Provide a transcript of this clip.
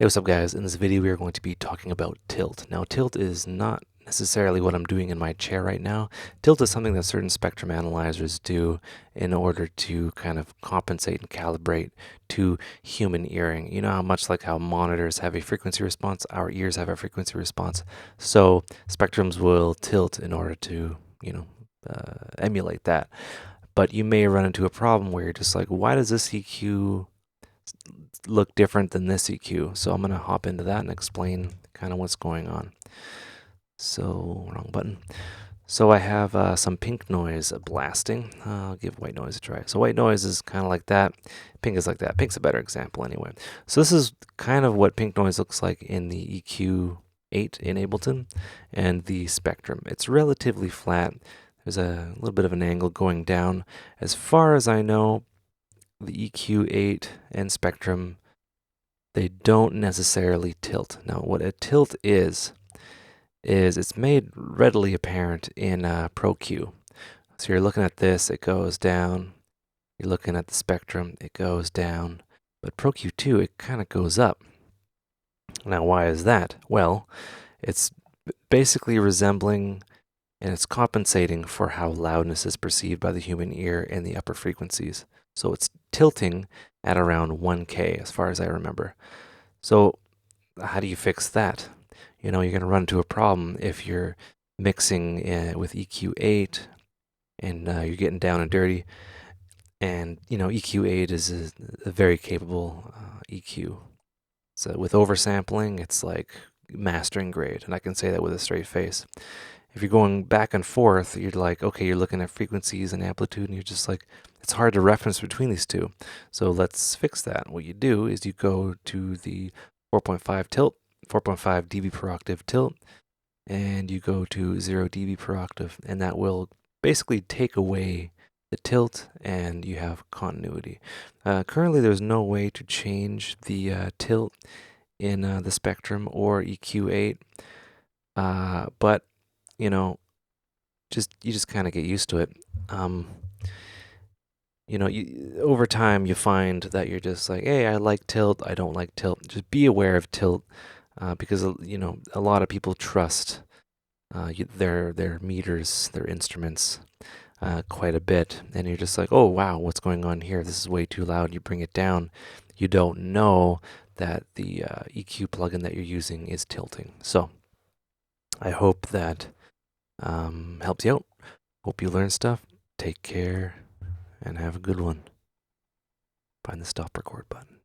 Hey, what's up guys? In this video we are going to be talking about tilt. Now tilt is not necessarily what I'm doing in my chair right now. Tilt is something that certain spectrum analyzers do in order to kind of compensate and calibrate to human hearing. You know how much like how monitors have a frequency response, our ears have a frequency response. So spectrums will tilt in order to, emulate that. But you may run into a problem where you're just like, why does this EQ look different than this EQ? So I'm going to hop into that and explain kind of what's going on. So, wrong button. So I have some pink noise blasting. I'll give white noise a try. So white noise is kind of like that. Pink is like that. Pink's a better example anyway. So this is kind of what pink noise looks like in the EQ8 in Ableton and the spectrum. It's relatively flat. There's a little bit of an angle going down. As far as I know, the EQ8 and spectrum, they don't necessarily tilt. Now, what a tilt is it's made readily apparent in Pro Q. So you're looking at this, it goes down. You're looking at the spectrum, it goes down. But Pro Q2, it kind of goes up. Now, why is that? Well, it's basically resembling and it's compensating for how loudness is perceived by the human ear in the upper frequencies. So it's tilting at around 1K as far as I remember. So how do you fix that? You're going to run into a problem if you're mixing with EQ8 and you're getting down and dirty. And, EQ8 is a very capable EQ. So with oversampling, it's like mastering grade. And I can say that with a straight face. If you're going back and forth, you're like, okay, you're looking at frequencies and amplitude, and you're just like, it's hard to reference between these two. So let's fix that. What you do is you go to the 4.5 tilt, 4.5 dB per octave tilt, and you go to 0 dB per octave, and that will basically take away the tilt, and you have continuity. Currently, there's no way to change the tilt in the spectrum or EQ8, but you just kind of get used to it. Over time you find that you're just like, hey, I like tilt, I don't like tilt. Just be aware of tilt, because a lot of people trust their meters, their instruments, quite a bit, and you're just like, oh wow, what's going on here? This is way too loud. You bring it down. You don't know that the EQ plugin that you're using is tilting. So I hope that helps you out. Hope you learn stuff. Take care and have a good one. Find the stop record button.